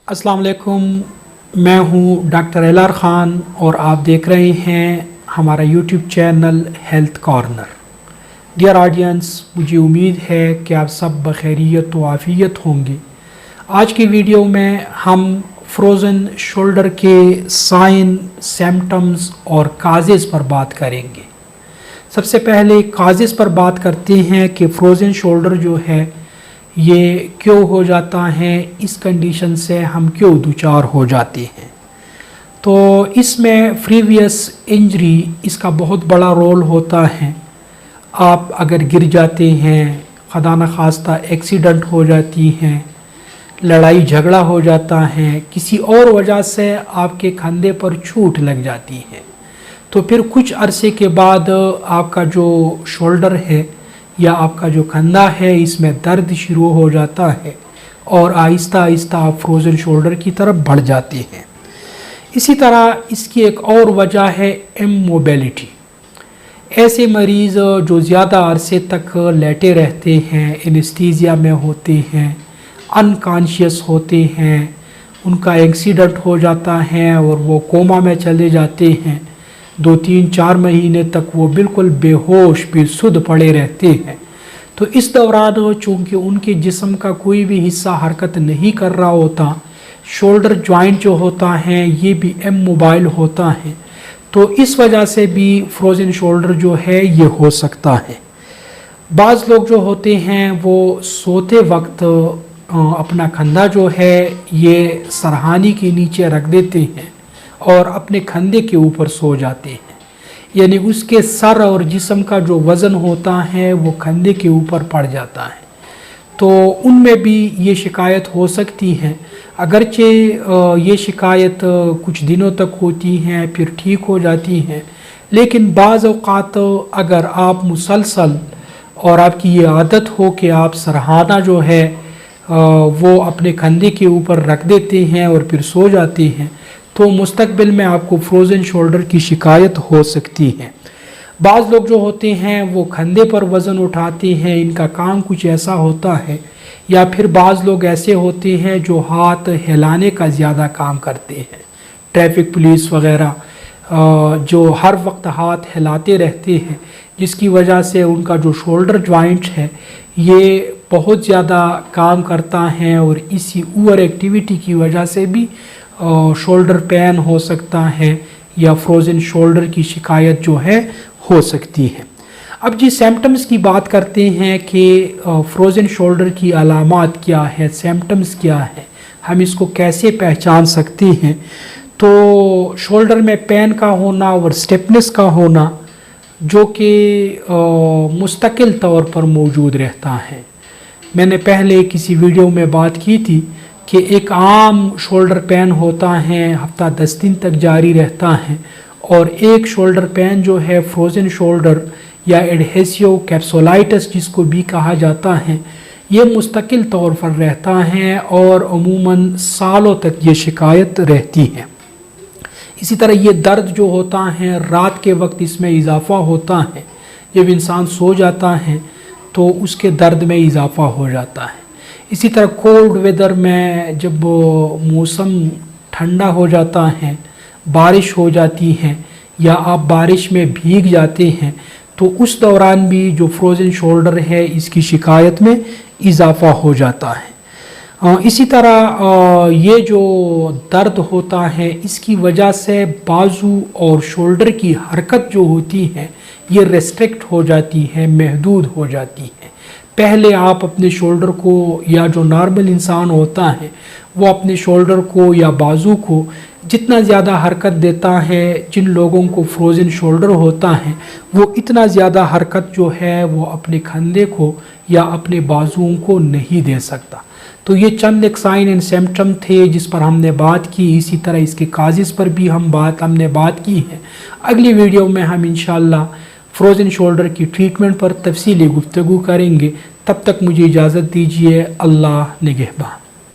अस्सलाम वालेकुम, मैं हूं डॉक्टर एलआर ख़ान और आप देख रहे हैं हमारा YouTube channel health corner. Dear audience, मुझे उम्मीद है कि आप सब बखैरियत व आफ़ियत होंगे। आज की वीडियो में हम फ्रोज़न शोल्डर के साइन, सिम्टम्स और काजेज़ पर बात करेंगे। सबसे पहले काजेज़ पर बात करते हैं कि फ्रोज़न शोल्डर जो है ये क्यों हो जाता है, इस कंडीशन से हम क्यों दुचार हो जाते हैं। तो इसमें प्रीवियस इंजरी इसका बहुत बड़ा रोल होता है। आप अगर गिर जाते हैं, खुदा न खास्ता एक्सीडेंट हो जाती हैं, लड़ाई झगड़ा हो जाता है, किसी और वजह से आपके कंधे पर चोट लग जाती है, तो फिर कुछ अरसे के बाद आपका जो शोल्डर है या आपका जो कंधा है इसमें दर्द शुरू हो जाता है और आहिस्ता आहिस्ता आप फ्रोज़न शोल्डर की तरफ बढ़ जाते हैं। इसी तरह इसकी एक और वजह है इमोबिलिटी। ऐसे मरीज़ जो ज़्यादा अरसे तक लेटे रहते हैं, एनेस्थीसिया में होते हैं, अनकॉन्शियस होते हैं, उनका एक्सीडेंट हो जाता है और वो कोमा में चले जाते हैं, 2-3-4 महीने तक वो बिल्कुल बेहोश बेसुध पड़े रहते हैं। तो इस दौरान चूँकि उनके जिस्म का कोई भी हिस्सा हरकत नहीं कर रहा होता, शोल्डर जॉइंट जो होता है ये भी इमोबाइल होता है, तो इस वजह से भी फ्रोज़न शोल्डर जो है ये हो सकता है। बाज़ लोग जो होते हैं वो सोते वक्त अपना कंधा जो है ये सरहानी के नीचे रख देते हैं और अपने कंधे के ऊपर सो जाते हैं, यानी उसके सर और जिस्म का जो वज़न होता है वो कंधे के ऊपर पड़ जाता है। तो उनमें भी ये शिकायत हो सकती है। अगरचे ये शिकायत कुछ दिनों तक होती हैं फिर ठीक हो जाती हैं, लेकिन बाज़ औक़ात अगर आप मुसलसल और आपकी ये आदत हो कि आप सरहाना जो है वो अपने कंधे के ऊपर रख देते हैं और फिर सो जाते हैं, तो मुस्तकबिल में आपको फ्रोज़न शोल्डर की शिकायत हो सकती है। बाज़ लोग जो होते हैं वो कंधे पर वज़न उठाते हैं, इनका काम कुछ ऐसा होता है, या फिर बाज़ लोग ऐसे होते हैं जो हाथ हिलाने का ज़्यादा काम करते हैं, ट्रैफिक पुलिस वग़ैरह जो हर वक्त हाथ हिलाते रहते हैं, जिसकी वजह से उनका जो शोल्डर जॉइंट है ये बहुत ज़्यादा काम करता है और इसी ओवर एक्टिविटी की वजह से भी शोल्डर पेन हो सकता है या फ्रोज़न शोल्डर की शिकायत जो है हो सकती है। अब जी सिम्टम्स की बात करते हैं कि फ्रोज़न शोल्डर की अलामात क्या है, सिम्टम्स क्या है, हम इसको कैसे पहचान सकते हैं। तो शोल्डर में पेन का होना और स्टिफनेस का होना जो कि मुस्तकिल तौर पर मौजूद रहता है। मैंने पहले किसी वीडियो में बात की थी कि एक आम शोल्डर पेन होता है, हफ्ता 10 दिन तक जारी रहता है, और एक शोल्डर पेन जो है फ्रोज़न शोल्डर या एडहेसिव कैप्सुलाइटिस जिसको भी कहा जाता है, ये मुस्तकिल तौर पर रहता है और अमूमन सालों तक ये शिकायत रहती है। इसी तरह ये दर्द जो होता है रात के वक्त इसमें इजाफ़ा होता है, जब इंसान सो जाता है तो उसके दर्द में इजाफ़ा हो जाता है। इसी तरह कोल्ड वेदर में जब मौसम ठंडा हो जाता है, बारिश हो जाती है या आप बारिश में भीग जाते हैं, तो उस दौरान भी जो फ्रोज़न शोल्डर है इसकी शिकायत में इजाफ़ा हो जाता है। इसी तरह ये जो दर्द होता है इसकी वजह से बाजू और शोल्डर की हरकत जो होती है ये रेस्ट्रिक्ट हो जाती है, महदूद हो जाती है। पहले आप अपने शोल्डर को, या जो नॉर्मल इंसान होता है वो अपने शोल्डर को या बाजू को जितना ज़्यादा हरकत देता है, जिन लोगों को फ्रोज़न शोल्डर होता है वो इतना ज़्यादा हरकत जो है वो अपने कंधे को या अपने बाजुओं को नहीं दे सकता। तो ये चंद एक साइन एंड सिम्टम थे जिस पर हमने बात की। इसी तरह इसके काजेज़ पर भी हमने बात की है। अगली वीडियो में हम इंशाअल्लाह फ्रोज़न शोल्डर की ट्रीटमेंट पर तफसीली गुफ्तगू करेंगे। तब तक मुझे इजाज़त दीजिए। अल्लाह निगहबान।